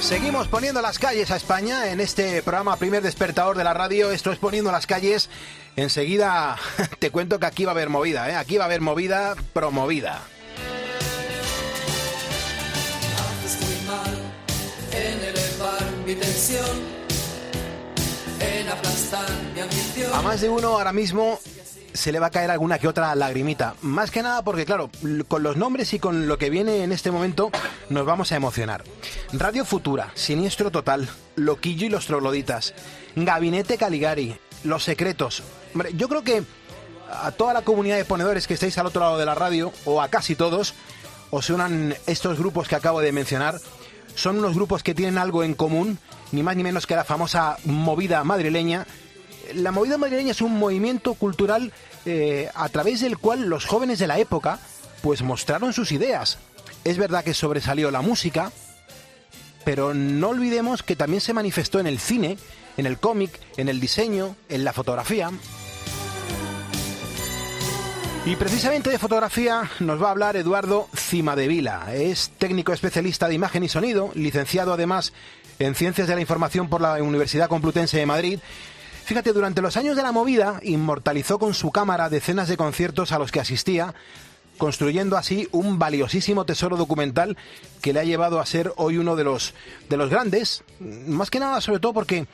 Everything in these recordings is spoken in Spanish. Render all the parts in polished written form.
Seguimos poniendo las calles a España en este programa Primer Despertador de la radio. Esto es Poniendo las calles. Enseguida te cuento que aquí va a haber movida, ¿eh? Aquí va a haber movida promovida. Estoy mal en elevar mi tensión, en aplastar mi ambición. A más de uno ahora mismo se le va a caer alguna que otra lagrimita. Más que nada porque, claro, con los nombres y con lo que viene en este momento nos vamos a emocionar. Radio Futura, Siniestro Total, Loquillo y los Trogloditas, Gabinete Caligari, Los Secretos. Hombre, yo creo que a toda la comunidad de ponedores que estáis al otro lado de la radio, o a casi todos, os suenan estos grupos que acabo de mencionar. Son unos grupos que tienen algo en común, ni más ni menos que la famosa movida madrileña. La movida madrileña es un movimiento cultural a través del cual los jóvenes de la época pues mostraron sus ideas. Es verdad que sobresalió la música, pero no olvidemos que también se manifestó en el cine, en el cómic, en el diseño, en la fotografía. Y precisamente de fotografía nos va a hablar Eduardo Cimadevila. Es técnico especialista de imagen y sonido, licenciado además en Ciencias de la Información por la Universidad Complutense de Madrid. Fíjate, durante los años de la movida inmortalizó con su cámara decenas de conciertos a los que asistía, construyendo así un valiosísimo tesoro documental que le ha llevado a ser hoy uno de los grandes, más que nada sobre todo porque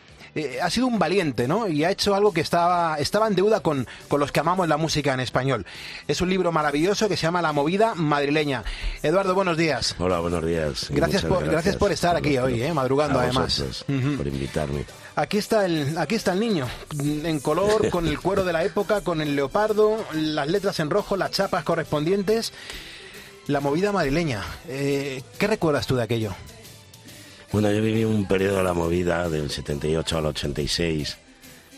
ha sido un valiente, ¿no? Y ha hecho algo que estaba en deuda con los que amamos la música en español. Es un libro maravilloso que se llama La Movida Madrileña. Eduardo, buenos días. Hola, buenos días. Gracias por estar aquí hoy, madrugando además. Por invitarme. Aquí está el niño, en color, con el cuero de la época, con el leopardo, las letras en rojo, las chapas correspondientes. La movida madrileña. ¿Qué recuerdas tú de aquello? Bueno, yo viví un periodo de la movida del 78 al 86,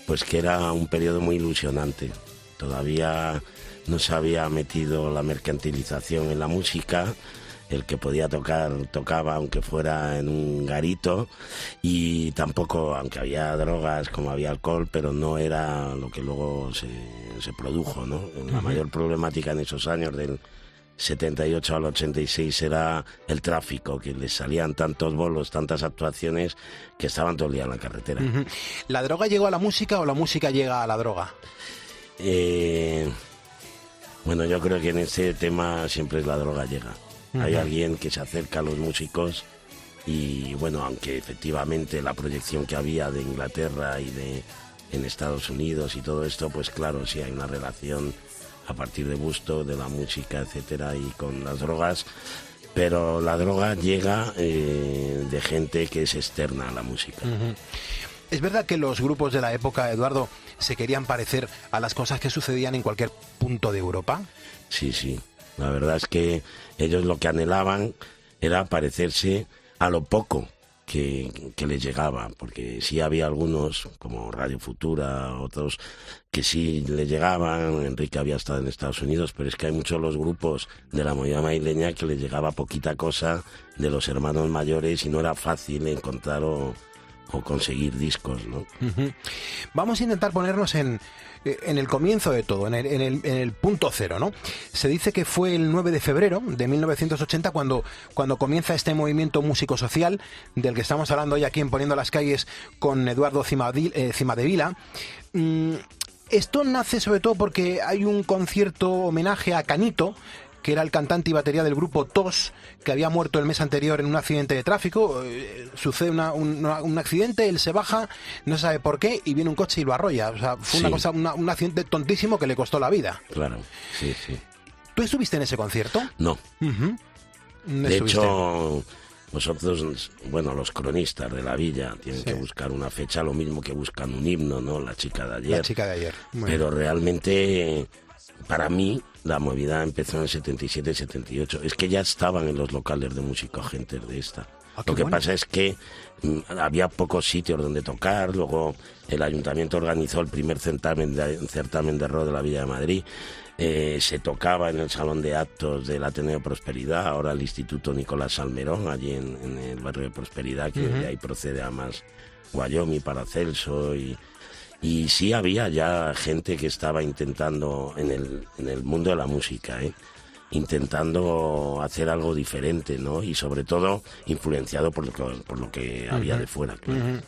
pues que era un periodo muy ilusionante. Todavía no se había metido la mercantilización en la música. El que podía tocar, tocaba aunque fuera en un garito, y tampoco, aunque había drogas como había alcohol, pero no era lo que luego se produjo, ¿no? La mayor problemática en esos años del 78 al 86 era el tráfico, que les salían tantos bolos, tantas actuaciones, que estaban todo el día en la carretera. ¿La droga llegó a la música o la música llega a la droga? Bueno, yo creo que en este tema siempre la droga llega. Hay alguien que se acerca a los músicos y, bueno, aunque efectivamente la proyección que había de Inglaterra y en Estados Unidos y todo esto, pues claro, sí hay una relación a partir de gusto, de la música, etcétera, y con las drogas, pero la droga llega de gente que es externa a la música. ¿Es verdad que los grupos de la época, Eduardo, se querían parecer a las cosas que sucedían en cualquier punto de Europa? Sí, sí. La verdad es que ellos lo que anhelaban era parecerse a lo poco que les llegaba, porque sí había algunos, como Radio Futura, otros que sí les llegaban. Enrique había estado en Estados Unidos, pero es que hay muchos los grupos de la movida madrileña que les llegaba poquita cosa de los hermanos mayores y no era fácil encontrar o conseguir discos, ¿no? Vamos a intentar ponernos en el comienzo de todo, en el punto cero, ¿no? Se dice que fue el 9 de febrero de 1980 cuando comienza este movimiento músico-social del que estamos hablando hoy aquí en Poniendo las Calles con Eduardo Cimadevila. Esto nace sobre todo porque hay un concierto homenaje a Canito, que era el cantante y batería del grupo TOS, que había muerto el mes anterior en un accidente de tráfico. Sucede un accidente, él se baja, no se sabe por qué, y viene un coche y lo arrolla. O sea, fue un accidente tontísimo que le costó la vida. Claro, sí, sí. ¿Tú estuviste en ese concierto? No. De hecho, nosotros, bueno, los cronistas de la villa tienen que buscar una fecha, lo mismo que buscan un himno, ¿no? La chica de ayer. La chica de ayer. Pero realmente, para mí, la movida empezó en el 77-78. Es que ya estaban en los locales de música gente de esta. Lo que pasa es que había pocos sitios donde tocar. Luego el ayuntamiento organizó el primer certamen de rock de la Villa de Madrid. Se tocaba en el salón de actos del Ateneo Prosperidad, ahora el Instituto Nicolás Salmerón, allí en el barrio de Prosperidad, que de ahí procede además Wyoming, Paracelso y sí había ya gente que estaba intentando en el mundo de la música, intentando hacer algo diferente, ¿no? Y sobre todo influenciado por lo que había de fuera. Claro.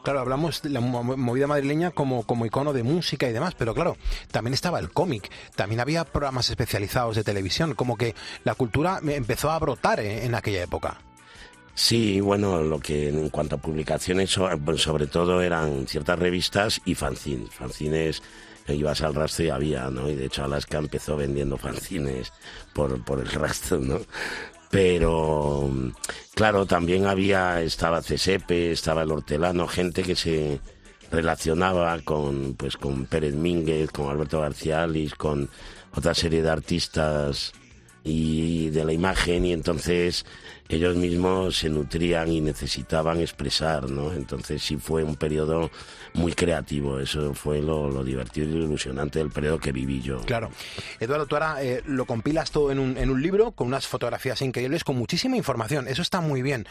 Claro, hablamos de la movida madrileña como icono de música y demás, pero claro, también estaba el cómic, también había programas especializados de televisión, como que la cultura empezó a brotar en aquella época. Sí, bueno, lo que en cuanto a publicaciones, sobre todo eran ciertas revistas y fanzines. Fanzines, ibas al rastro y había, ¿no? Y de hecho Alaska empezó vendiendo fanzines por el rastro, ¿no? Pero, claro, también estaba Cesepe, estaba el Hortelano, gente que se relacionaba con Pérez Mínguez, con Alberto García Alis, con otra serie de artistas y de la imagen, y entonces ellos mismos se nutrían y necesitaban expresar, ¿no? Entonces sí fue un periodo muy creativo, eso fue lo divertido y lo ilusionante del periodo que viví yo. Claro. Eduardo, tú ahora lo compilas todo en un libro con unas fotografías increíbles, con muchísima información, eso está muy bien.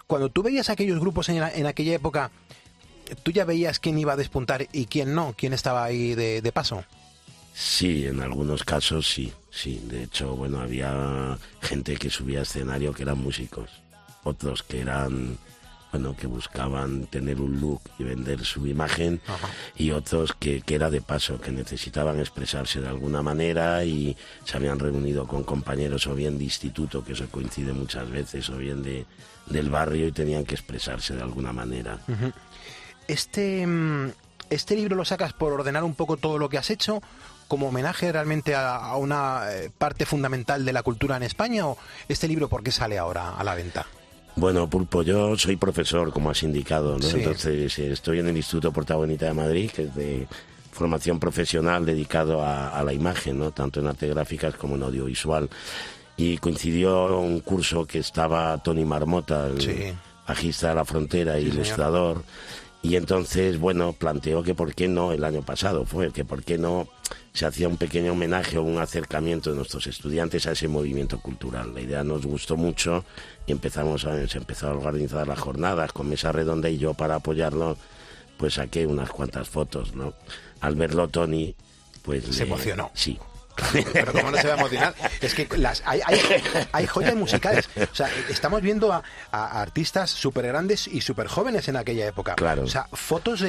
Cuando tú veías aquellos grupos en aquella época, ¿tú ya veías quién iba a despuntar y quién no? ¿Quién estaba ahí de paso? Sí, en algunos casos sí. De hecho, bueno, había gente que subía a escenario que eran músicos, otros que eran, bueno, que buscaban tener un look y vender su imagen, ajá, y otros que era de paso, que necesitaban expresarse de alguna manera y se habían reunido con compañeros o bien de instituto, que eso coincide muchas veces, o bien del barrio, y tenían que expresarse de alguna manera. Uh-huh. ¿Este libro lo sacas por ordenar un poco todo lo que has hecho, como homenaje realmente a una parte fundamental de la cultura en España, o este libro por qué sale ahora a la venta? Bueno, Pulpo, yo soy profesor, como has indicado, ¿no? Sí. Entonces estoy en el Instituto Porta Bonita de Madrid, que es de formación profesional dedicado a la imagen, ¿no? Tanto en artes gráficas como en audiovisual. Y coincidió un curso que estaba Tony Marmota, el bajista de La Frontera, sí, ilustrador. Señor. Y entonces, bueno, planteó que por qué no, el año pasado fue, que por qué no se hacía un pequeño homenaje o un acercamiento de nuestros estudiantes a ese movimiento cultural. La idea nos gustó mucho y se empezó a organizar las jornadas con mesa redonda, y yo, para apoyarlo, pues saqué unas cuantas fotos, ¿no? Al verlo Tony, pues... Se emocionó. Sí. Pero cómo no se va a emocionar, es que hay joyas musicales, o sea, estamos viendo a artistas súper grandes y súper jóvenes en aquella época, claro. O sea, fotos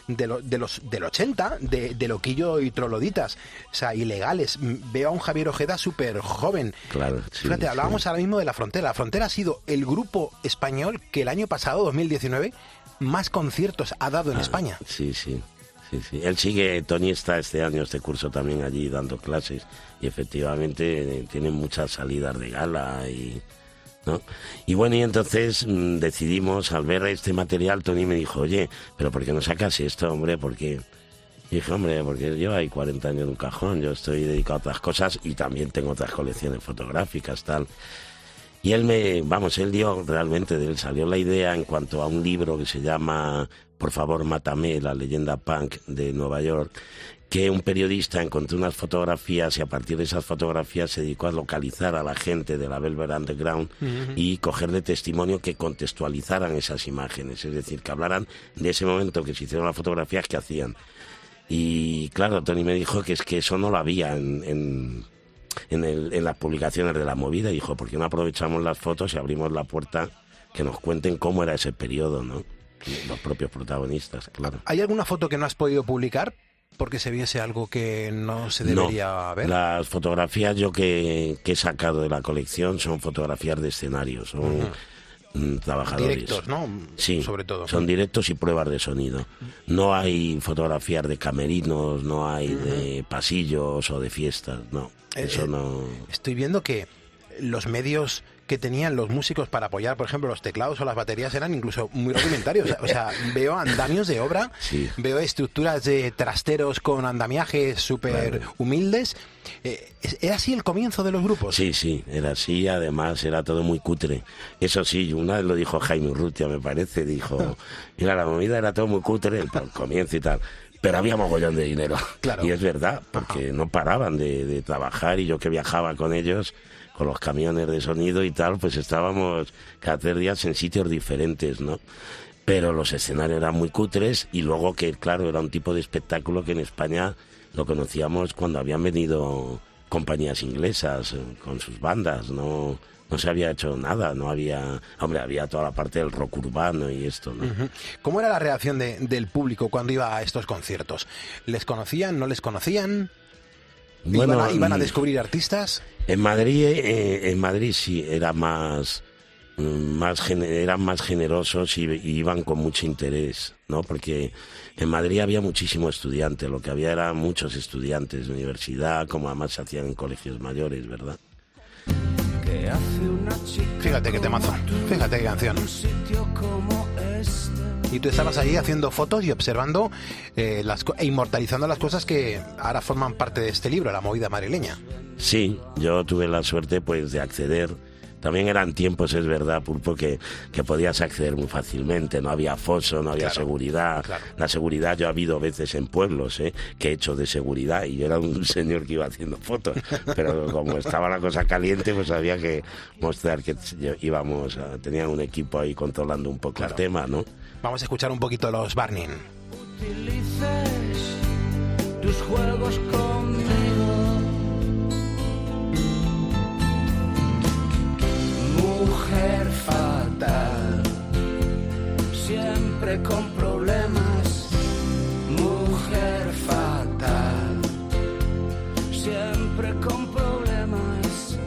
del 80 de Loquillo y Troloditas, o sea, ilegales. Veo a un Javier Ojeda súper joven, claro, sí, fíjate, hablábamos ahora mismo de La Frontera. La Frontera ha sido el grupo español que el año pasado, 2019, más conciertos ha dado en España. Sí. Él sigue, Tony está este curso también allí dando clases, y efectivamente tiene muchas salidas de gala, ¿no? Y bueno, y entonces decidimos, al ver este material, Tony me dijo, oye, pero ¿por qué no sacas esto, hombre? Porque dije, hombre, porque yo hay 40 años en un cajón, yo estoy dedicado a otras cosas y también tengo otras colecciones fotográficas, tal. Y él salió la idea en cuanto a un libro que se llama Por favor, mátame, la leyenda punk de Nueva York, que un periodista encontró unas fotografías y a partir de esas fotografías se dedicó a localizar a la gente de la Velvet Underground, uh-huh, y cogerle testimonio que contextualizaran esas imágenes, es decir, que hablaran de ese momento que se hicieron las fotografías que hacían. Y claro, Tony me dijo que es que eso no lo había en las publicaciones de la movida, y dijo, ¿por qué no aprovechamos las fotos y abrimos la puerta que nos cuenten cómo era ese periodo, ¿no? Los propios protagonistas, claro. ¿Hay alguna foto que no has podido publicar porque se viese algo que no se debería ver? Las fotografías que he sacado de la colección son fotografías de escenarios, son trabajadores. Directos, ¿no? Sí, sobre todo. Son directos y pruebas de sonido. No hay fotografías de camerinos, no hay de pasillos o de fiestas, no. Eso no. Estoy viendo que los medios que tenían los músicos para apoyar, por ejemplo, los teclados o las baterías eran incluso muy rudimentarios. O sea, veo andamios de obra, sí, veo estructuras de trasteros con andamiajes súper humildes. ¿Era así el comienzo de los grupos? Sí, era así, además era todo muy cutre. Eso sí, una vez lo dijo Jaime Urrutia, me parece, dijo, mira, la movida era todo muy cutre, el comienzo y tal. Pero había mogollón de dinero. Claro. Y es verdad, porque no paraban de trabajar, y yo que viajaba con ellos, con los camiones de sonido y tal, pues estábamos cada 3 días en sitios diferentes, ¿no? Pero los escenarios eran muy cutres, y luego que, claro, era un tipo de espectáculo que en España lo conocíamos cuando habían venido compañías inglesas con sus bandas, no se había hecho nada, no había... Hombre, había toda la parte del rock urbano y esto, ¿no? ¿Cómo era la reacción del público cuando iba a estos conciertos? ¿Les conocían, no les conocían? Bueno, ¿Iban a descubrir artistas? En Madrid sí, eran más generosos y iban con mucho interés, ¿no? Porque en Madrid había muchísimo estudiante, lo que había eran muchos estudiantes de universidad, como además se hacían en colegios mayores, ¿verdad? Fíjate qué temazo, fíjate qué canción. Y tú estabas allí haciendo fotos y observando e inmortalizando las cosas que ahora forman parte de este libro, La movida madrileña. Sí, yo tuve la suerte pues de acceder. También eran tiempos, es verdad, Pulpo, que podías acceder muy fácilmente, no había foso, no había seguridad. Claro. La seguridad, yo he habido veces en pueblos que he hecho de seguridad y yo era un señor que iba haciendo fotos, pero como estaba la cosa caliente, pues había que mostrar que tenían un equipo ahí controlando un poco el tema, ¿no? Vamos a escuchar un poquito los Burning. Utilices tus juegos conmigo. Mujer fatal, siempre con problemas. Mujer fatal, siempre con problemas.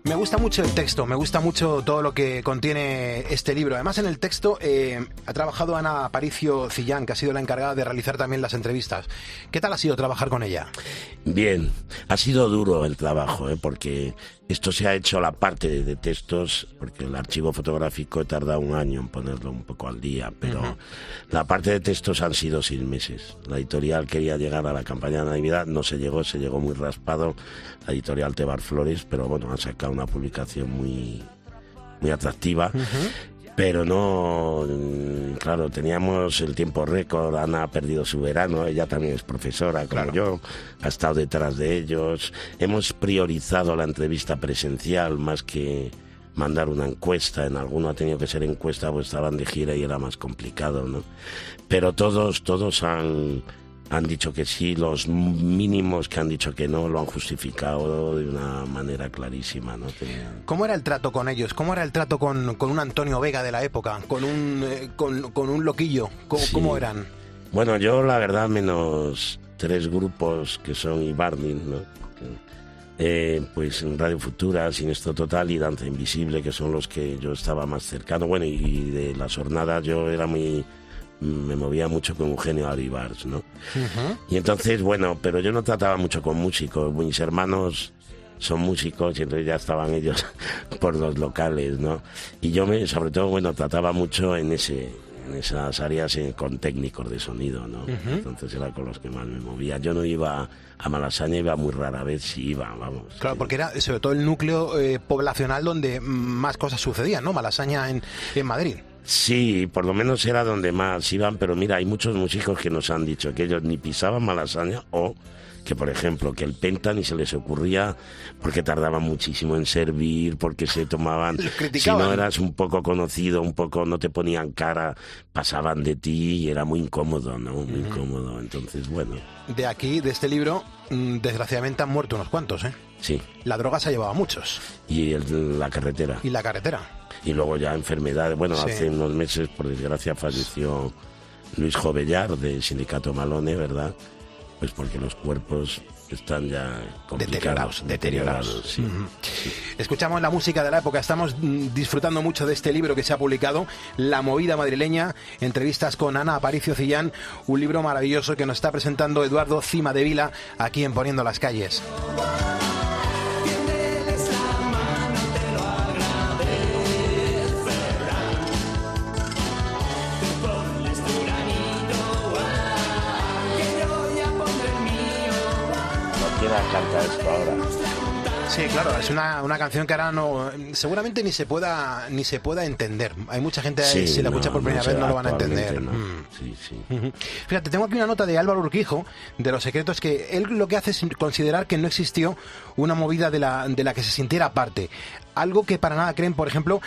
Me gusta mucho el texto, me gusta mucho todo lo que contiene este libro. Además, en el texto ha trabajado Ana Aparicio Cillán, que ha sido la encargada de realizar también las entrevistas. ¿Qué tal ha sido trabajar con ella? Bien, ha sido duro el trabajo, porque esto se ha hecho la parte de textos, porque el archivo fotográfico he tardado 1 año en ponerlo un poco al día, pero la parte de textos han sido 6 meses. La editorial quería llegar a la campaña de Navidad, no se llegó muy raspado, la editorial Tebar Flores, pero bueno, han sacado una publicación muy, muy atractiva. Pero no, claro, teníamos el tiempo récord. Ana ha perdido su verano, ella también es profesora como yo, ha estado detrás de ellos. Hemos priorizado la entrevista presencial más que mandar una encuesta. En alguno ha tenido que ser encuesta, pues estaban de gira y era más complicado, ¿no? Pero todos han dicho que sí, los mínimos que han dicho que no lo han justificado de una manera clarísima, ¿no? ¿Cómo era el trato con ellos? ¿Cómo era el trato con un Antonio Vega de la época? ¿Con un loquillo? ¿Cómo eran? Bueno, yo la verdad menos 3 grupos que son Ibarnin, ¿no? Pues Radio Futura, Siniestro Total y Danza Invisible, que son los que yo estaba más cercano. Bueno, y de las jornadas yo era me movía mucho con Eugenio Aribars, ¿no? Y entonces, bueno, pero yo no trataba mucho con músicos. Mis hermanos son músicos y entonces ya estaban ellos por los locales, ¿no? Y yo sobre todo, bueno, trataba mucho en esas áreas con técnicos de sonido, ¿no? Entonces era con los que más me movía. Yo no iba a Malasaña, iba muy rara vez, sí iba, vamos. Claro, porque era sobre todo el núcleo poblacional donde más cosas sucedían, ¿no? Malasaña en Madrid. Sí, por lo menos era donde más iban, pero mira, hay muchos músicos que nos han dicho que ellos ni pisaban Malasaña o que, por ejemplo, que el Penta ni se les ocurría porque tardaban muchísimo en servir, porque se tomaban... Si no eras un poco conocido, un poco no te ponían cara, pasaban de ti y era muy incómodo, ¿no? Muy incómodo, entonces, bueno. De aquí, de este libro, desgraciadamente han muerto unos cuantos, ¿eh? Sí. La droga se ha llevado a muchos. Y la carretera. Y la carretera. Y luego ya enfermedades. Bueno, sí. Hace unos meses, por desgracia, falleció Luis Jovellar del Sindicato Malone, ¿verdad? Pues porque los cuerpos están ya complicados. Deteriorados. Sí, sí. Escuchamos la música de la época. Estamos disfrutando mucho de este libro que se ha publicado, La movida madrileña, entrevistas con Ana Aparicio Cillán, un libro maravilloso que nos está presentando Eduardo Cimadevila aquí en Poniendo las Calles. Canta esto ahora. Sí, claro, es una canción que ahora no, seguramente ni se pueda entender. Hay mucha gente ahí, si la escucha por primera vez no lo van a entender. No. Sí, sí. Fíjate, tengo aquí una nota de Álvaro Urquijo de Los Secretos, que él lo que hace es considerar que no existió una movida de la que se sintiera parte. Algo que para nada creen, por ejemplo,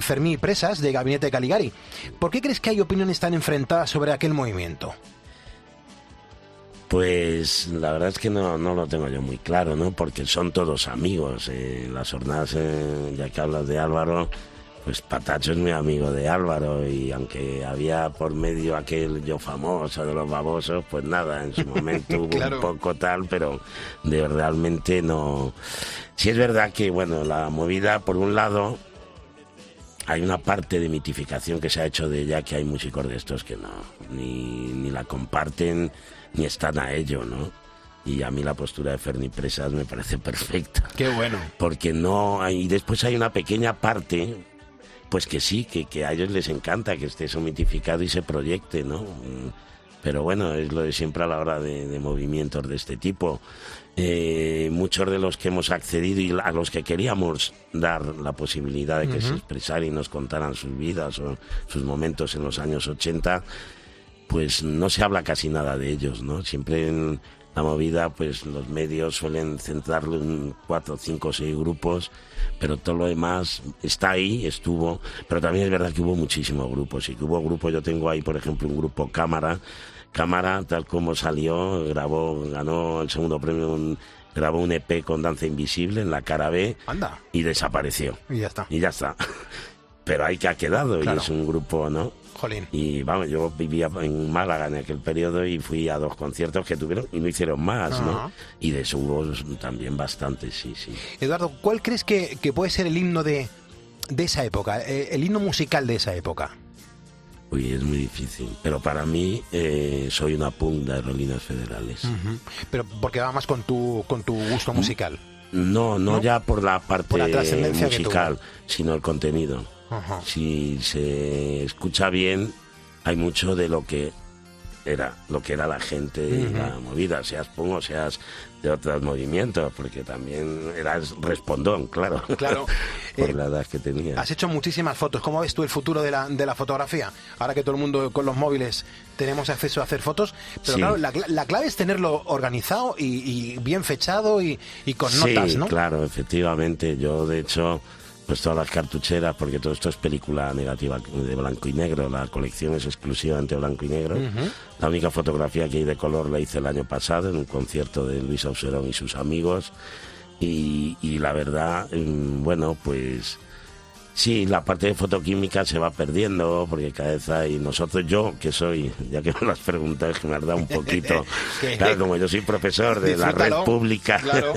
Fermín y Presas de Gabinete de Caligari. ¿Por qué crees que hay opiniones tan enfrentadas sobre aquel movimiento? Pues la verdad es que no lo tengo yo muy claro, ¿no? Porque son todos amigos. Las jornadas, ya que hablas de Álvaro, pues Patacho es muy amigo de Álvaro, y aunque había por medio aquel Yo Famoso de los babosos, pues nada, en su momento hubo Claro. un poco tal, pero realmente no. Sí es verdad que, bueno, la movida, por un lado, hay una parte de mitificación que se ha hecho de ella, que hay músicos de estos que no, ni la comparten, ni están a ello, ¿no? Y a mí la postura de Ferni Presas me parece perfecta. Qué bueno. Porque no hay... Y después hay una pequeña parte, pues que sí, que a ellos les encanta que esté eso mitificado y se proyecte, ¿no? Pero bueno, es lo de siempre a la hora de movimientos de este tipo. Muchos de los que hemos accedido y a los que queríamos dar la posibilidad de que se expresaran y nos contaran sus vidas o sus momentos en los años 80, pues no se habla casi nada de ellos, ¿no? Siempre en la movida, pues los medios suelen centrarlo en 4, 5, 6 grupos, pero todo lo demás está ahí, estuvo, pero también es verdad que hubo muchísimos grupos, y que hubo grupos, yo tengo ahí, por ejemplo, un grupo Cámara, tal como salió, ganó el segundo premio, grabó un EP con Danza Invisible en la cara B. Anda. Y desapareció. Y ya está. Pero ahí que ha quedado, claro. Y es un grupo, ¿no? Jolín. Y vamos, yo vivía en Málaga en aquel periodo y fui a 2 conciertos que tuvieron y no hicieron más, ¿no? Y de eso hubo también bastante, sí. Eduardo, ¿cuál crees que puede ser el himno de esa época, el himno musical de esa época? Uy, es muy difícil. Pero para mí, Soy una punk de Aerolíneas Federales. Pero porque va más con tu gusto musical. No ya por la parte Por la trascendencia musical, sino el contenido. Ajá. Si se escucha bien, hay mucho de lo que era la gente y la movida, seas punk o seas de otros movimientos, porque también eras respondón, claro. Claro. Por la edad que tenía. Has hecho muchísimas fotos. ¿Cómo ves tú el futuro de la fotografía? Ahora que todo el mundo con los móviles tenemos acceso a hacer fotos, pero Sí. claro, la clave es tenerlo organizado y bien fechado y con notas, ¿no? Sí, claro, efectivamente. Yo, de hecho, pues todas las cartucheras, porque todo esto es película negativa de blanco y negro, la colección es exclusivamente blanco y negro. La única fotografía que hay de color la hice el año pasado en un concierto de Luis Auserón y sus amigos, y la verdad, bueno, pues sí, la parte de fotoquímica se va perdiendo, porque cada vez hay yo que soy, ya que me lo has preguntado, es que me has dado un poquito, claro, como yo soy profesor de la red pública, claro.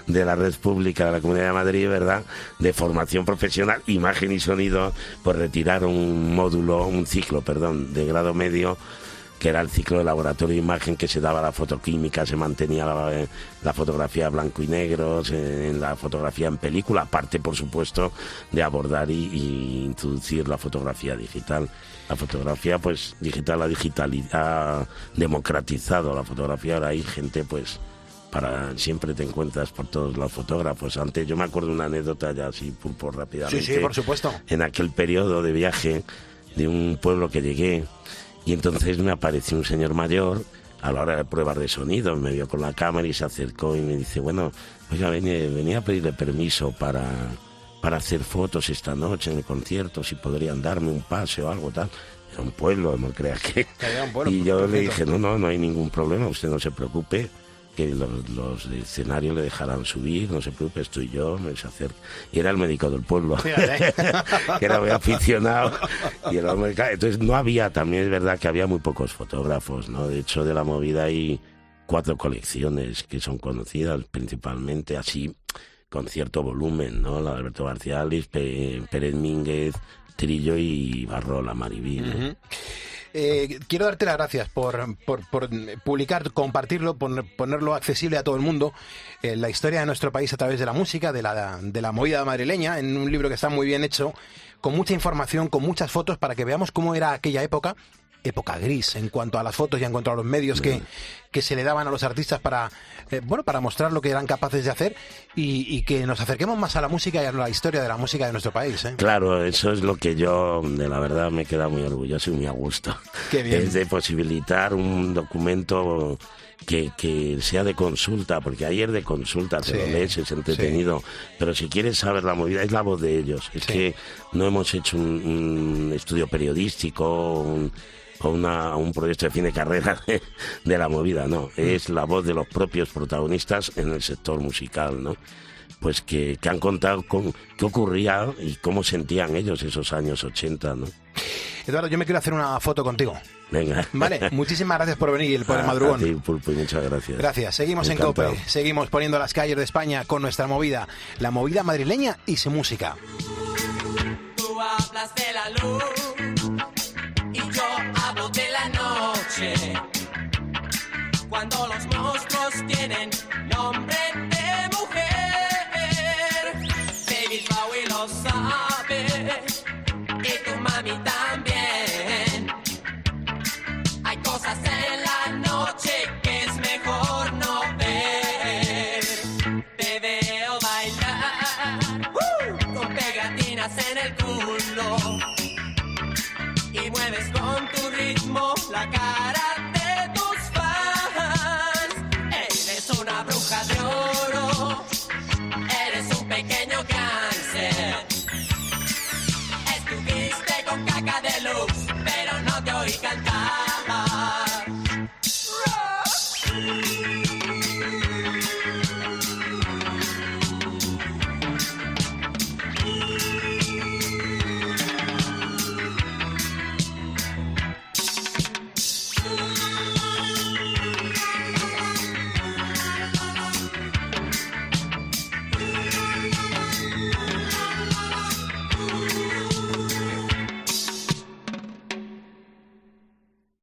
de la red pública de la Comunidad de Madrid, ¿verdad?, de formación profesional, imagen y sonido, pues retirar un ciclo de grado medio, que era el ciclo de laboratorio de imagen, que se daba la fotoquímica, se mantenía la fotografía blanco y negro, en la fotografía en película, aparte, por supuesto, de abordar y introducir la fotografía digital. La fotografía, pues, digital ha democratizado la fotografía. Ahora hay gente, pues, siempre te encuentras por todos los fotógrafos. Antes, yo me acuerdo de una anécdota ya así, pulpo, rápidamente. Sí, por supuesto. En aquel periodo de viaje de un pueblo que llegué, y entonces me apareció un señor mayor a la hora de pruebas de sonido, me vio con la cámara y se acercó y me dice, bueno, oiga, venía a pedirle permiso para hacer fotos esta noche en el concierto, si podrían darme un pase o algo tal. Era un pueblo, no creas que... Y yo le dije, no hay ningún problema, usted no se preocupe, que los de escenario le dejarán subir, no se preocupe, estoy yo, me se acerca. Y era el médico del pueblo, que era muy aficionado. Y el hombre, entonces no había, también es verdad que había muy pocos fotógrafos, ¿no? De hecho, de la movida hay 4 colecciones que son conocidas principalmente, así, con cierto volumen, ¿no? La de Alberto García Alís, Pérez Mínguez, Trillo y Barrola, Maribí, ¿no? Quiero darte las gracias por publicar, compartirlo, ponerlo accesible a todo el mundo, la historia de nuestro país a través de la música, de la movida madrileña, en un libro que está muy bien hecho, con mucha información, con muchas fotos, para que veamos cómo era aquella época gris en cuanto a las fotos y en cuanto a los medios que se le daban a los artistas para mostrar lo que eran capaces de hacer y que nos acerquemos más a la música y a la historia de la música de nuestro país, ¿eh? Claro, eso es lo que yo, de la verdad, me queda muy orgulloso y muy a gusto. Qué bien. Es de posibilitar un documento que sea de consulta, porque ayer de consulta te lo lees, es entretenido, pero si quieres saber la movida, es la voz de ellos. Es que no hemos hecho un estudio periodístico o un proyecto de fin de carrera de la movida, no. Es la voz de los propios protagonistas en el sector musical, ¿no? Pues que han contado con qué ocurría y cómo sentían ellos esos años 80, ¿no? Eduardo, yo me quiero hacer una foto contigo. Venga. Vale, muchísimas gracias por venir, por el madrugón. A ti, Pulpo, muchas gracias. Gracias, seguimos Encantado. en COPE, seguimos poniendo las calles de España con nuestra movida, la movida madrileña y su música. Tú hablas de la luz y yo hablo de la noche. Cuando los monstruos tienen nombre de mujer, David Bowie lo sabe y tu mami también. Hay cosas en la noche que es mejor no ver. Te veo bailar con pegatinas en el culo.